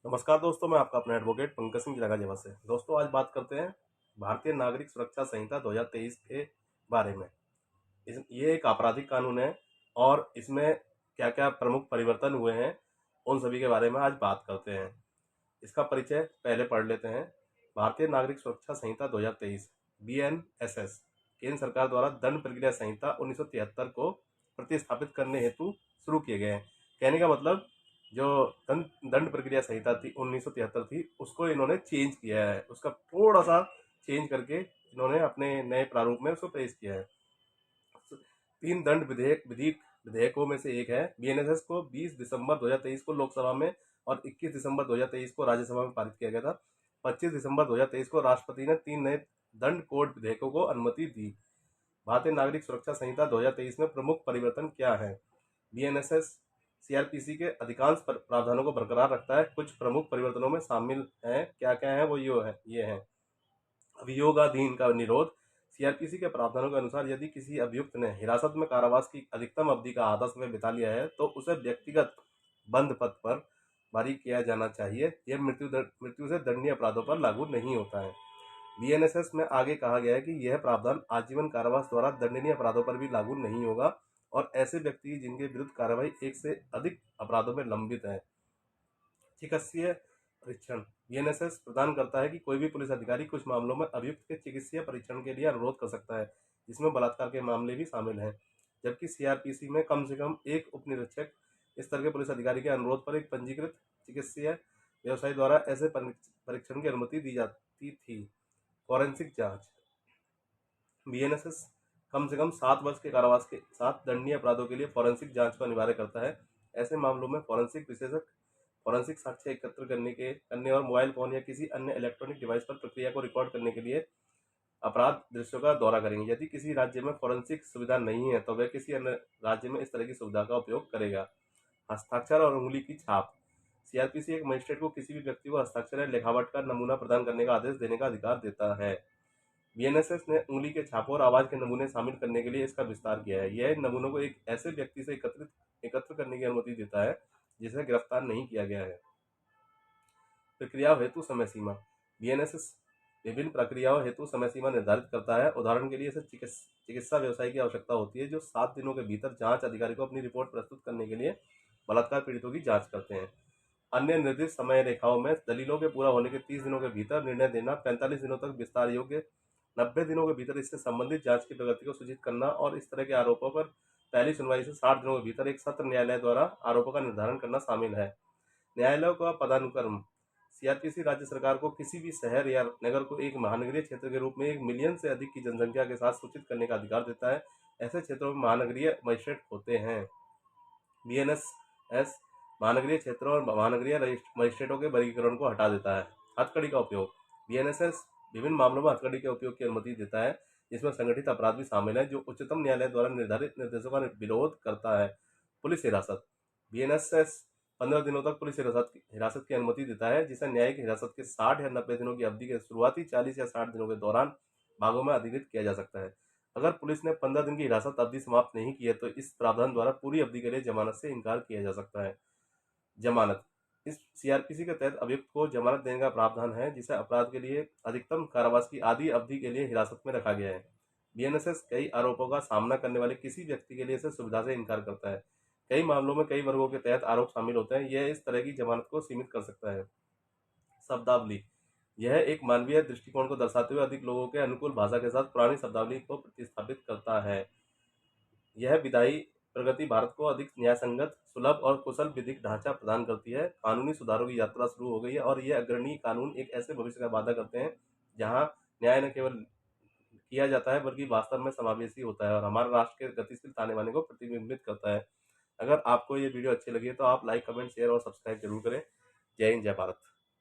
नमस्कार दोस्तों, मैं आपका अपना एडवोकेट पंकज सिंह जिला से। दोस्तों, आज बात करते हैं भारतीय नागरिक सुरक्षा संहिता 2023 के बारे में। ये एक आपराधिक कानून है और इसमें क्या क्या प्रमुख परिवर्तन हुए हैं उन सभी के बारे में आज बात करते हैं। इसका परिचय पहले पढ़ लेते हैं। भारतीय नागरिक सुरक्षा संहिता 2023 BNSS केंद्र सरकार द्वारा दंड प्रक्रिया संहिता 1973 को प्रतिस्थापित करने हेतु शुरू किए गए हैं। कहने का मतलब जो दंड प्रक्रिया संहिता थी 1973 थी, उसको इन्होंने चेंज किया है। उसका थोड़ा सा चेंज करके इन्होंने अपने नए प्रारूप में उसको पेश किया है। 3 दंड विधेयकों में से एक है। BNSS को 20 दिसंबर 2023 को लोकसभा में और 21 दिसंबर 2023 को राज्यसभा में पारित किया गया था। 25 दिसंबर 2023 को राष्ट्रपति ने 3 नए दंड कोड विधेयकों को अनुमति दी। भारतीय नागरिक सुरक्षा संहिता 2023 में प्रमुख परिवर्तन क्या है? BNSS CRPC के अधिकांश प्रावधानों को बरकरार रखता है। कुछ प्रमुख परिवर्तनों में शामिल हैं, क्या क्या है वो ये है। अभियोगाधीन का निरोध। CRPC के प्रावधानों के अनुसार यदि किसी अभियुक्त ने हिरासत में कारावास की अधिकतम अवधि का आधा समय बिता लिया है तो उसे व्यक्तिगत बंद पत्र पर जारी किया जाना चाहिए। यह मृत्यु से दंडनीय अपराधों पर लागू नहीं होता है। BNSS में आगे कहा गया है कि यह प्रावधान आजीवन कारावास द्वारा दंडनीय अपराधों पर भी लागू नहीं होगा और ऐसे व्यक्ति जिनके विरुद्ध कार्रवाई एक से अधिक अपराधों में लंबित है। चिकित्सीय परीक्षण। BNSS प्रदान करता है कि कोई भी पुलिस अधिकारी कुछ मामलों में अभियुक्त के चिकित्सीय परीक्षण के लिए अनुरोध कर सकता है, जिसमें बलात्कार के मामले भी शामिल हैं। जबकि CRPC में कम से कम एक उप निरीक्षक स्तर के पुलिस अधिकारी के अनुरोध पर एक पंजीकृत चिकित्सीय व्यवसायी द्वारा ऐसे परीक्षण की अनुमति दी जाती थी। फॉरेंसिक जांच। BNSS कम से कम 7 वर्ष के कारावास के साथ दंडनीय अपराधों के लिए फॉरेंसिक जांच का अनिवार्य करता है। ऐसे मामलों में फॉरेंसिक विशेषज्ञ फॉरेंसिक साक्ष्य एकत्र करने और मोबाइल फोन या किसी अन्य इलेक्ट्रॉनिक डिवाइस पर प्रक्रिया को रिकॉर्ड करने के लिए अपराध दृश्यों का दौरा करेंगे। यदि किसी राज्य में फॉरेंसिक सुविधा नहीं है तो वह किसी अन्य राज्य में इस तरह की सुविधा का उपयोग करेगा। हस्ताक्षर और उंगली की छाप। CRPC एक मजिस्ट्रेट को किसी भी व्यक्ति को हस्ताक्षर या लिखावट का नमूना प्रदान करने का आदेश देने का अधिकार देता है। BNSS ने उंगली के छापों और आवाज के नमूने शामिल करने के लिए इसका विस्तार किया है। यह इन नमूनों को एक ऐसे व्यक्ति से एकत्र करने की अनुमति देता है जिसे गिरफ्तार नहीं किया गया है। प्रक्रिया हेतु समय सीमा। BNSS विभिन्न प्रक्रियाओं हेतु समय सीमा निर्धारित करता है। उदाहरण के लिए इसे चिकित्सा व्यवसाय की आवश्यकता होती है जो 7 दिनों के भीतर जांच अधिकारी को अपनी रिपोर्ट प्रस्तुत करने के लिए बलात्कार पीड़ितों की जांच करते हैं। अन्य निर्दिष्ट समय रेखाओं में दलीलों के पूरा होने के 30 दिनों के भीतर निर्णय देना, 45 दिनों तक विस्तार योग्य, 90 दिनों के भीतर इससे संबंधित जांच की प्रगति को सूचित करना और इस तरह के आरोपों पर पहली सुनवाई से 60 दिनों के भीतर एक सत्र न्यायालय द्वारा आरोपों का निर्धारण करना शामिल है। न्यायालयों का पदानुक्रम। CRPC राज्य सरकार को किसी भी शहर या नगर को एक महानगरीय क्षेत्र के रूप में 1 मिलियन से अधिक की जनसंख्या के साथ सूचित करने का अधिकार देता है। ऐसे क्षेत्रों में महानगरीय मजिस्ट्रेट होते हैं। BNSS महानगरीय क्षेत्रों और महानगरीय मजिस्ट्रेटों के वर्गीकरण को हटा देता है। हथकड़ी का उपयोग। BNSS विभिन्न मामलों में हथकड़ी के उपयोग की अनुमति देता है, जिसमें संगठित अपराध भी शामिल है जो उच्चतम न्यायालय द्वारा निर्धारित निर्देशों का विरोध करता है। पुलिस हिरासत। BNSS 15 दिनों तक पुलिस हिरासत की अनुमति देता है, जिसे न्यायिक हिरासत के 60 या 90 दिनों की अवधि के शुरुआती 40 या 60 दिनों के दौरान भागों में अधिकृत किया जा सकता है। अगर पुलिस ने 15 दिन की हिरासत अवधि समाप्त नहीं की है तो इस प्रावधान द्वारा पूरी अवधि के लिए जमानत से इनकार किया जा सकता है। जमानत। इस CRPC के तहत अभियुक्त को जमानत देने का प्रावधान है जिसे अपराध के लिए अधिकतम कारावास की आधी अवधि के लिए हिरासत में रखा गया है। BNSS कई आरोपों का सामना करने वाले किसी व्यक्ति के लिए इसे सुविधा से इनकार करता है। कई मामलों में कई वर्गों के तहत आरोप शामिल होते हैं। यह इस तरह की जमानत को सीमित कर सकता है। शब्दावली। यह एक मानवीय दृष्टिकोण को दर्शाते हुए अधिक लोगों के अनुकूल भाषा के साथ पुरानी शब्दावली को प्रतिस्थापित करता है। यह विधायी प्रगति भारत को अधिक न्यायसंगत, सुलभ और कुशल विधिक ढांचा प्रदान करती है। कानूनी सुधारों की यात्रा शुरू हो गई है और ये अग्रणी कानून एक ऐसे भविष्य का वादा करते हैं जहां न्याय न केवल किया जाता है बल्कि वास्तव में समावेशी होता है और हमारे राष्ट्र के गतिशील ताने बाने को प्रतिबिंबित करता है। अगर आपको ये वीडियो अच्छी लगी है तो आप लाइक, कमेंट, शेयर और सब्सक्राइब जरूर करें। जय हिंद, जय भारत।